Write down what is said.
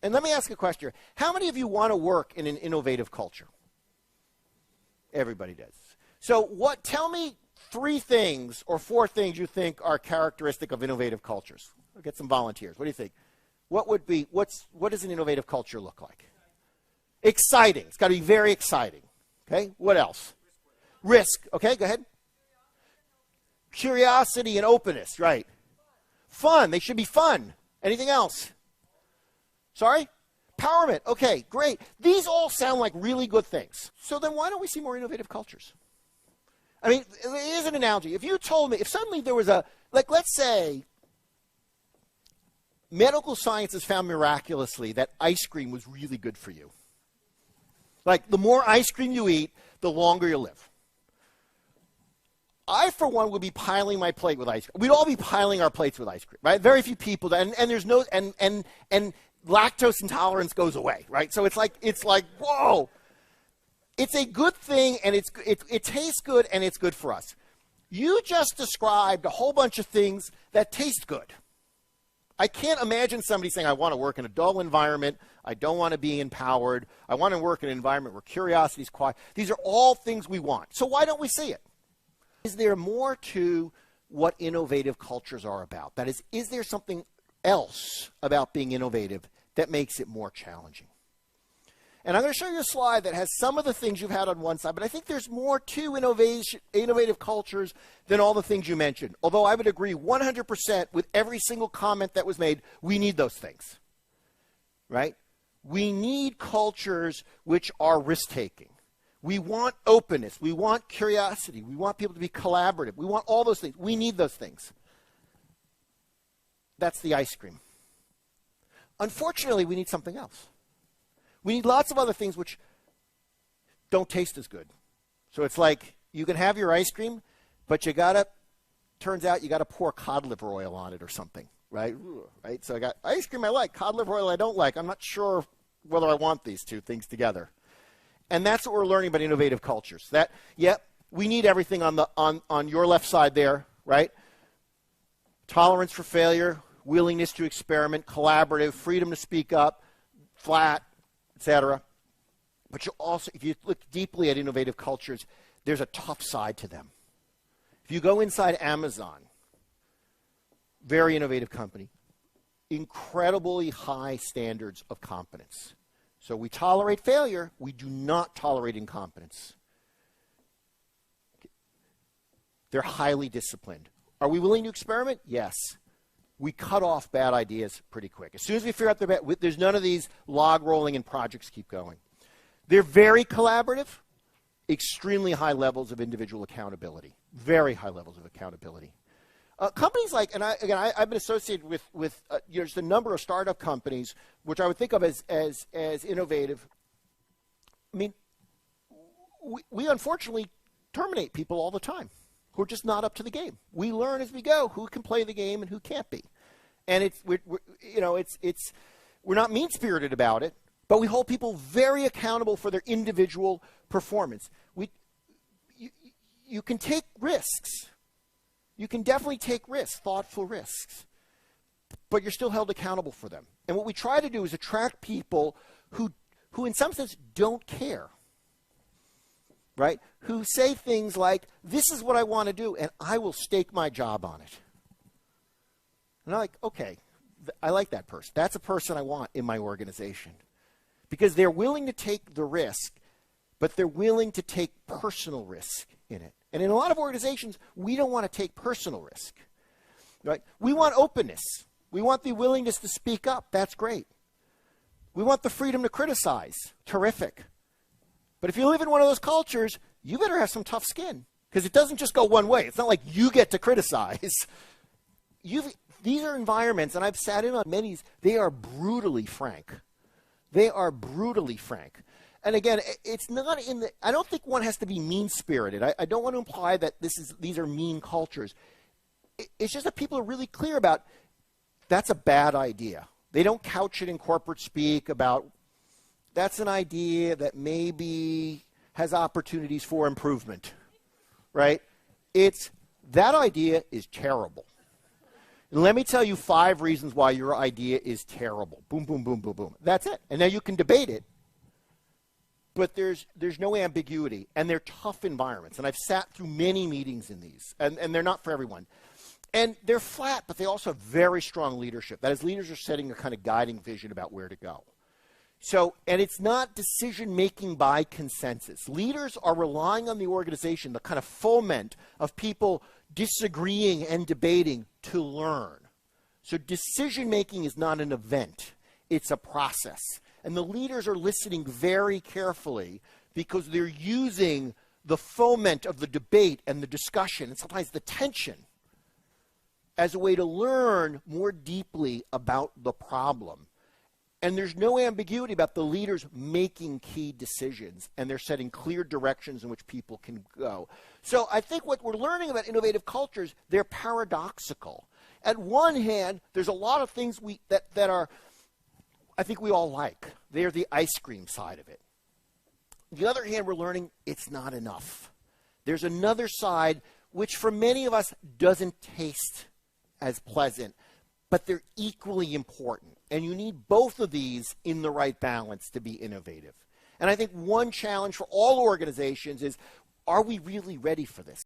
And let me ask a question. How many of you want to work in an innovative culture? Everybody does. So tell me 3 things or 4 things you think are characteristic of innovative cultures. We'll get some volunteers. What do you think? What does an innovative culture look like? Exciting. It's got to be very exciting. Okay. What else? Risk. Okay, go ahead. Curiosity and openness. Right. Fun. They should be fun. Anything else? Sorry? Empowerment. Okay, great. These all sound like really good things. So then why don't we see more innovative cultures? I mean, it is an analogy. If you told me, if suddenly there was let's say, medical science has found miraculously that ice cream was really good for you. Like, the more ice cream you eat, the longer you live. I, for one, would be piling my plate with ice cream. We'd all be piling our plates with ice cream, right? Very few people, and there's no, and lactose intolerance goes away, right? So it's like, whoa. It's a good thing, and it tastes good, and it's good for us. You just described a whole bunch of things that taste good. I can't imagine somebody saying, I want to work in a dull environment. I don't want to be empowered. I want to work in an environment where curiosity is quiet. These are all things we want. So why don't we see it? Is there more to what innovative cultures are about? That is there something else about being innovative that makes it more challenging? And I'm going to show you a slide that has some of the things you've had on one side, but I think there's more to innovative cultures than all the things you mentioned. Although I would agree 100% with every single comment that was made, we need those things, right? We need cultures which are risk-taking. We want openness. We want curiosity. We want people to be collaborative. We want all those things. We need those things. That's the ice cream. Unfortunately, we need something else. We need lots of other things which don't taste as good. So it's like you can have your ice cream, but turns out you got to pour cod liver oil on it or something, right? Right? So I got ice cream I like, cod liver oil I don't like. I'm not sure whether I want these two things together. And that's what we're learning about innovative cultures. We need everything on your left side there, right? Tolerance for failure, willingness to experiment, collaborative, freedom to speak up, flat, etc. But you also, if you look deeply at innovative cultures, there's a tough side to them. If you go inside Amazon, very innovative company, incredibly high standards of competence. So we tolerate failure. We do not tolerate incompetence. They're highly disciplined. Are we willing to experiment? Yes. We cut off bad ideas pretty quick. As soon as we figure out there's none of these log rolling and projects keep going. They're very collaborative, extremely high levels of individual accountability, very high levels of accountability. Companies like, and I've been associated with just a number of startup companies, which I would think of as innovative. I mean, we unfortunately terminate people all the time who are just not up to the game. We learn as we go who can play the game and who can't be. And we're not mean-spirited about it, but we hold people very accountable for their individual performance. You can take risks. You can definitely take risks, thoughtful risks, but you're still held accountable for them. And what we try to do is attract people who in some sense don't care, right? Who say things like, this is what I want to do, and I will stake my job on it. And I'm like, okay, I like that person. That's a person I want in my organization. Because they're willing to take the risk, but they're willing to take personal risk in it. And in a lot of organizations, we don't want to take personal risk, right? We want openness. We want the willingness to speak up. That's great. We want the freedom to criticize. Terrific. But if you live in one of those cultures, you better have some tough skin, because it doesn't just go one way. It's not like you get to criticize. These are environments, and I've sat in on many, they are brutally frank. They are brutally frank. And again, it's not I don't think one has to be mean-spirited. I don't want to imply that these are mean cultures. It's just that people are really clear about that's a bad idea. They don't couch it in corporate speak about that's an idea that maybe has opportunities for improvement, right? That idea is terrible. Let me tell you 5 reasons why your idea is terrible. Boom, boom, boom, boom, boom. That's it. And now you can debate it. But there's no ambiguity, and they're tough environments. And I've sat through many meetings in these, and they're not for everyone. And they're flat, but they also have very strong leadership. That is, leaders are setting a kind of guiding vision about where to go. So, and it's not decision-making by consensus. Leaders are relying on the organization, the kind of foment of people disagreeing and debating to learn. So decision-making is not an event. It's a process. And the leaders are listening very carefully because they're using the foment of the debate and the discussion and sometimes the tension as a way to learn more deeply about the problem. And there's no ambiguity about the leaders making key decisions, and they're setting clear directions in which people can go. So I think what we're learning about innovative cultures, they're paradoxical. At one hand, there's a lot of things that are, I think we all like. They're the ice cream side of it. On the other hand, we're learning it's not enough. There's another side which for many of us doesn't taste as pleasant, but they're equally important. And you need both of these in the right balance to be innovative. And I think one challenge for all organizations is, are we really ready for this?